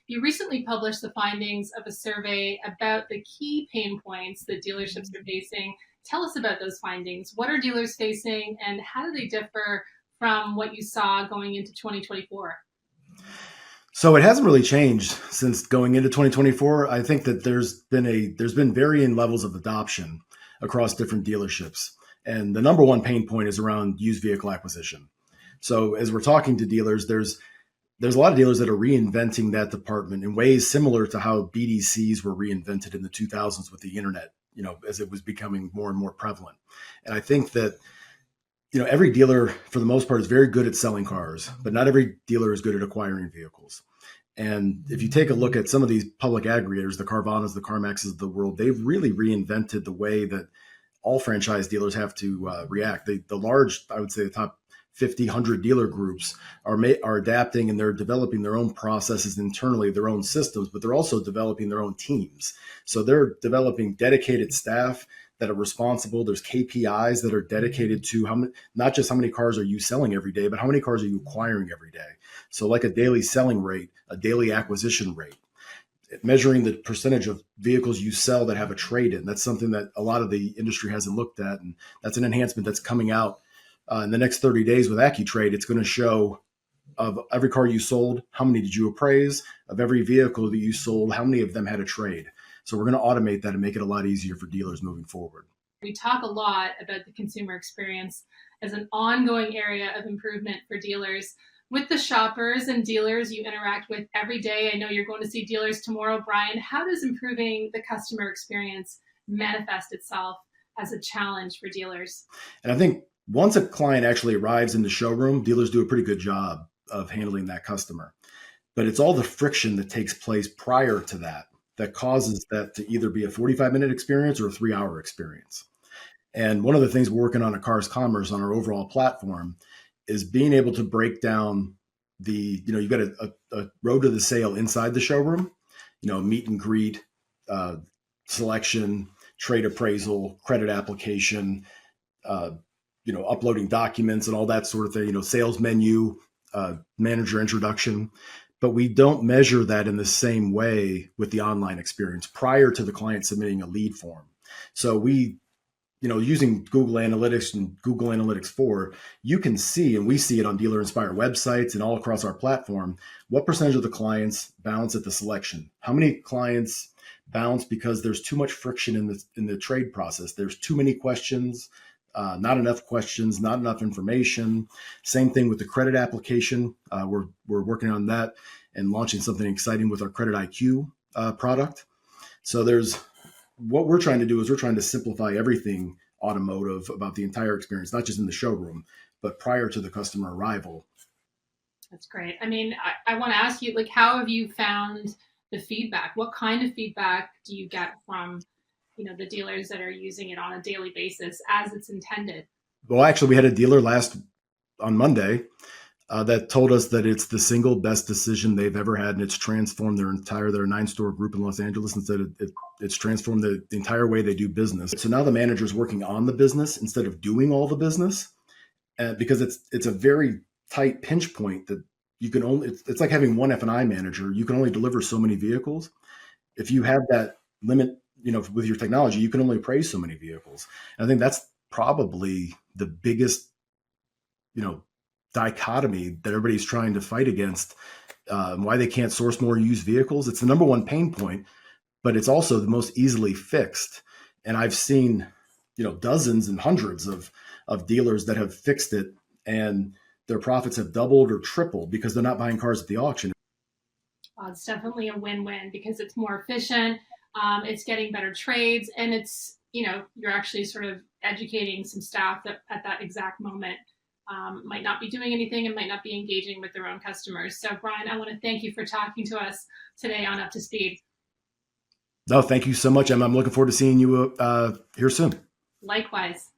You recently published the findings of a survey about the key pain points that dealerships are facing. Tell us about those findings. What are dealers facing, and how do they differ from what you saw going into 2024? So it hasn't really changed since going into 2024. I think that there's been varying levels of adoption across different dealerships. And the number one pain point is around used vehicle acquisition. So as we're talking to dealers, there's a lot of dealers that are reinventing that department in ways similar to how BDCs were reinvented in the 2000s with the internet, as it was becoming more and more prevalent. And I think that every dealer, for the most part, is very good at selling cars, but not every dealer is good at acquiring vehicles. And if you take a look at some of these public aggregators, the Carvanas, the CarMaxes of the world, they've really reinvented the way that all franchise dealers have to react. The large, I would say the top 50, 100 dealer groups are adapting, and they're developing their own processes internally, their own systems, but they're also developing their own teams. So they're developing dedicated staff that are responsible. There's KPIs that are dedicated to not just how many cars are you selling every day, but how many cars are you acquiring every day. So like a daily selling rate, a daily acquisition rate, measuring the percentage of vehicles you sell that have a trade-in. That's something that a lot of the industry hasn't looked at. And that's an enhancement that's coming out in the next 30 days with AccuTrade. It's going to show of every car you sold, how many did you appraise? Of every vehicle that you sold, how many of them had a trade? So we're going to automate that and make it a lot easier for dealers moving forward. We talk a lot about the consumer experience as an ongoing area of improvement for dealers. With the shoppers and dealers you interact with every day, I know you're going to see dealers tomorrow, Brian. How does improving the customer experience manifest itself as a challenge for dealers? And I think once a client actually arrives in the showroom, dealers do a pretty good job of handling that customer. But it's all the friction that takes place prior to that causes that to either be a 45-minute experience or a 3-hour experience. And one of the things we're working on at Cars Commerce on our overall platform is being able to break down you've got a road to the sale inside the showroom, meet and greet, selection, trade appraisal, credit application, uploading documents and all that sort of thing, sales menu, manager introduction. But we don't measure that in the same way with the online experience prior to the client submitting a lead form. So using Google Analytics and Google Analytics 4, you can see, and we see it on Dealer Inspire websites and all across our platform, what percentage of the clients bounce at the selection. How many clients bounce because there's too much friction in the trade process. There's too many questions, not enough questions, not enough information. Same thing with the credit application. We're working on that and launching something exciting with our Credit IQ product. So what we're trying to do is we're trying to simplify everything automotive about the entire experience, not just in the showroom, but prior to the customer arrival. That's great. I mean, I want to ask you, how have you found the feedback? What kind of feedback do you get from, the dealers that are using it on a daily basis as it's intended? Well, actually, we had a dealer on Monday that told us that it's the single best decision they've ever had, and it's transformed their 9-store group in Los Angeles, and said it's transformed the entire way they do business. So now the manager's working on the business instead of doing all the business, because it's a very tight pinch point that you can only. It's like having one F&I manager. You can only deliver so many vehicles. If you have that limit, with your technology, you can only appraise so many vehicles. And I think that's probably the biggest, dichotomy that everybody's trying to fight against, why they can't source more used vehicles. It's the number one pain point, but it's also the most easily fixed. And I've seen, dozens and hundreds of dealers that have fixed it, and their profits have doubled or tripled because they're not buying cars at the auction. It's definitely a win-win because it's more efficient. It's getting better trades, and it's, you're actually sort of educating some staff that at that exact moment might not be doing anything and might not be engaging with their own customers. So, Brian, I want to thank you for talking to us today on Up to Speed. No, thank you so much, Emma. I'm looking forward to seeing you here soon. Likewise.